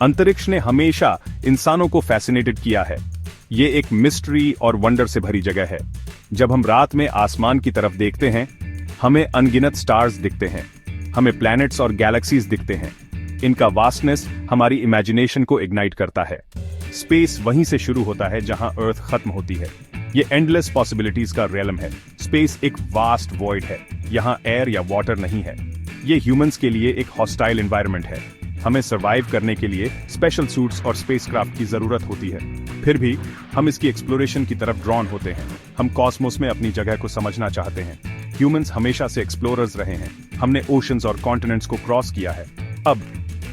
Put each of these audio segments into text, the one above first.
अंतरिक्ष ने हमेशा इंसानों को फैसिनेटेड किया है। ये एक मिस्ट्री और वंडर से भरी जगह है। जब हम रात में आसमान की तरफ देखते हैं, हमें अनगिनत स्टार्स दिखते हैं, हमें प्लैनेट्स और गैलेक्सीज दिखते हैं। इनका वास्टनेस हमारी इमेजिनेशन को इग्नाइट करता है। स्पेस वहीं से शुरू होता है जहां अर्थ खत्म होती है। ये एंडलेस पॉसिबिलिटीज का रियलम है। स्पेस एक वास्ट वॉइड है। यहाँ एयर या वाटर नहीं है। ये ह्यूमंस के लिए एक हॉस्टाइल एनवायरनमेंट है। हमें सर्वाइव करने के लिए स्पेशल सूट्स और स्पेसक्राफ्ट की जरूरत होती है। फिर भी हम इसकी एक्सप्लोरेशन की तरफ ड्रॉन होते हैं। हम कॉस्मोस में अपनी जगह को समझना चाहते हैं। ह्यूमंस हमेशा से एक्सप्लोरर्स रहे हैं। हमने ओशंस और कॉन्टिनेंट्स को क्रॉस किया है। अब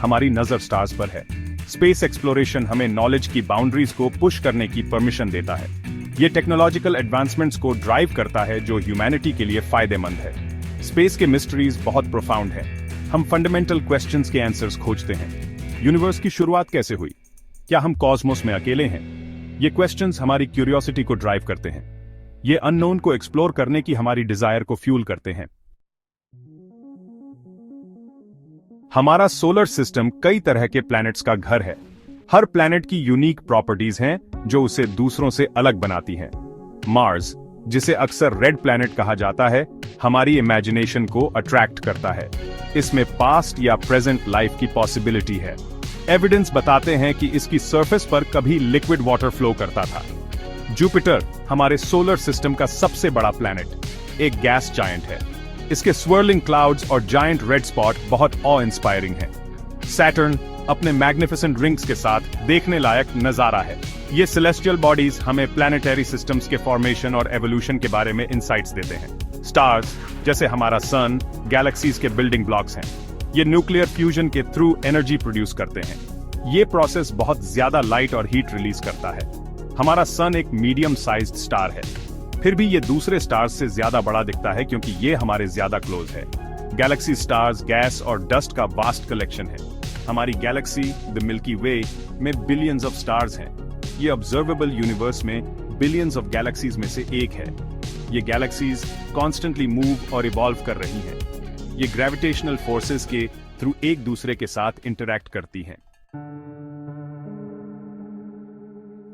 हमारी नजर स्टार्स पर है। स्पेस एक्सप्लोरेशन हमें नॉलेज की बाउंड्रीज को पुश करने की परमिशन देता है। ये टेक्नोलॉजिकल एडवांसमेंट्स को ड्राइव करता है जो ह्यूमैनिटी के लिए फायदेमंद है। स्पेस के मिस्ट्रीज बहुत प्रोफाउंड हैं। हम फंडामेंटल क्वेश्चंस के आंसर्स खोजते हैं। यूनिवर्स की शुरुआत कैसे हुई? क्या हम कॉस्मोस में अकेले हैं? ये क्वेश्चंस हमारी क्यूरियोसिटी को ड्राइव करते हैं। ये अननोन को एक्सप्लोर करने की हमारी डिजायर को फ्यूल करते हैं। हमारा सोलर सिस्टम कई तरह के प्लैनेट्स का घर है। हर प्लैनेट की यूनिक प्रॉपर्टीज हैं जो उसे दूसरों से अलग बनाती हैं। मार्स, जिसे अक्सर रेड प्लैनेट कहा जाता है, हमारी इमेजिनेशन को अट्रैक्ट करता है। इसमें पास्ट या प्रेजेंट लाइफ की पॉसिबिलिटी है। एविडेंस बताते हैं कि इसकी सरफेस पर कभी लिक्विड वाटर फ्लो करता था। जुपिटर, हमारे सोलर सिस्टम का सबसे बड़ा प्लैनेट, एक गैस जायंट है। इसके स्वर्लिंग क्लाउड्स और जायंट रेड स्पॉट बहुत ऑ इंस्पायरिंग है। सैटर्न अपने मैग्निफिसेंट रिंग्स के साथ देखने लायक नजारा है। ये सेलेस्टियल बॉडीज हमें प्लैनेटरी सिस्टम्स के फॉर्मेशन और एवोल्यूशन के बारे में इंसाइट्स देते हैं। स्टार्स, जैसे हमारा सन, गैलेक्सीज के बिल्डिंग ब्लॉक्स हैं। ये न्यूक्लियर फ्यूजन के थ्रू एनर्जी प्रोड्यूस करते हैं। ये प्रोसेस बहुत ज्यादा लाइट और हीट रिलीज करता है। हमारा सन एक मीडियम साइज्ड स्टार है, फिर भी ये दूसरे स्टार्स से ज्यादा बड़ा दिखता है क्योंकि ये हमारे ज्यादा क्लोज है। गैलेक्सी स्टार्स गैस और डस्ट का वास्ट कलेक्शन है। हमारी गैलेक्सी द मिल्की वे में बिलियंस ऑफ स्टार्स हैं। ये ऑब्जर्वेबल यूनिवर्स में बिलियंस ऑफ गैलेक्सीज में से एक है। ये गैलेक्सीज कॉन्स्टेंटली मूव और इवॉल्व कर रही हैं। ये ग्रेविटेशनल फोर्सेस के थ्रू एक दूसरे के साथ इंटरैक्ट करती हैं।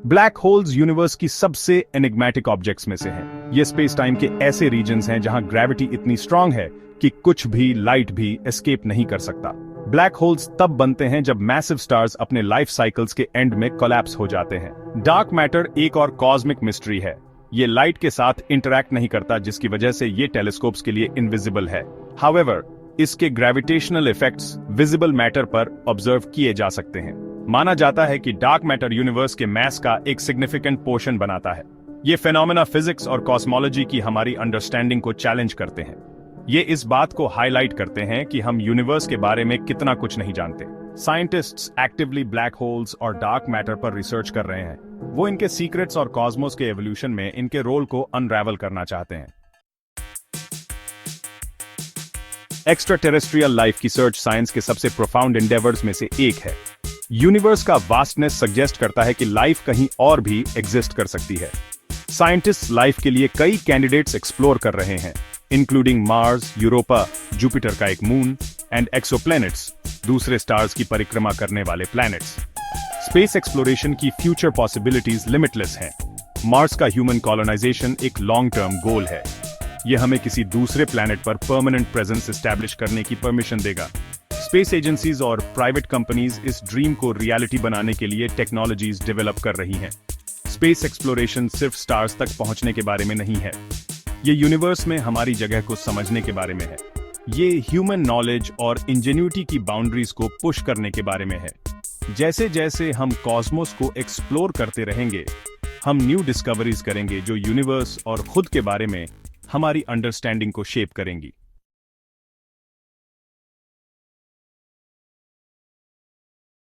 ब्लैक होल्स यूनिवर्स की सबसे एनिग्मेटिक ऑब्जेक्ट्स में से हैं। ये स्पेस टाइम के ऐसे रीजन्स हैं जहां ग्रेविटी इतनी स्ट्रांग है कि कुछ भी लाइट भी एस्केप नहीं कर सकता। ब्लैक होल्स तब बनते हैं जब मैसिव स्टार्स अपने लाइफ साइकिल्स के एंड में कोलैप्स हो जाते हैं। डार्क मैटर एक और कॉस्मिक मिस्ट्री है। ये लाइट के साथ इंटरैक्ट नहीं करता, जिसकी वजह से ये टेलीस्कोप्स के लिए इनविजिबल है। हाउएवर, इसके ग्रेविटेशनल इफेक्ट्स विजिबल मैटर पर ऑब्जर्व किए जा सकते हैं। माना जाता है कि डार्क मैटर यूनिवर्स के मैस का एक सिग्निफिकेंट पोर्शन बनाता है। ये फेनोमेना फिजिक्स और कॉस्मोलॉजी की हमारी अंडरस्टैंडिंग को चैलेंज करते हैं। ये इस बात को हाईलाइट करते हैं कि हम यूनिवर्स के बारे में कितना कुछ नहीं जानते। साइंटिस्ट्स एक्टिवली ब्लैक होल्स और डार्क मैटर पर रिसर्च कर रहे हैं। वो इनके सीक्रेट्स और कॉस्मोस के एवोल्यूशन में इनके रोल को अनरैवल करना चाहते हैं। एक्स्ट्रा टेरेस्ट्रियल लाइफ की सर्च साइंस के सबसे प्रोफाउंड एंडेवर्स में से एक है। यूनिवर्स का वास्टनेस सजेस्ट करता है कि लाइफ कहीं और भी एग्जिस्ट कर सकती है। साइंटिस्ट्स लाइफ के लिए कई कैंडिडेट्स एक्सप्लोर कर रहे हैं, इंक्लूडिंग मार्स, यूरोपा, जुपिटर का एक मून एंड एक्सोप्लैनेट्स, दूसरे स्टार्स की परिक्रमा करने वाले प्लैनेट्स। स्पेस एक्सप्लोरेशन की फ्यूचर पॉसिबिलिटीज लिमिटलेस हैं। मार्स का ह्यूमन कॉलोनाइजेशन एक लॉन्ग टर्म गोल है। यह हमें किसी दूसरे प्लैनेट पर परमानेंट प्रेजेंस एस्टैब्लिश करने की परमिशन देगा। स्पेस एजेंसीज और प्राइवेट कंपनीज इस ड्रीम को रियलिटी बनाने के लिए टेक्नोलॉजीज डेवलप कर रही हैं। स्पेस एक्सप्लोरेशन सिर्फ स्टार्स तक पहुंचने के बारे में नहीं है। ये यूनिवर्स में हमारी जगह को समझने के बारे में है। ये ह्यूमन नॉलेज और इंजेन्यूटी की बाउंड्रीज को पुश करने के बारे में है। जैसे जैसे हम कॉस्मोस को एक्सप्लोर करते रहेंगे, हम न्यू डिस्कवरीज करेंगे जो यूनिवर्स और खुद के बारे में हमारी अंडरस्टैंडिंग को शेप करेंगी।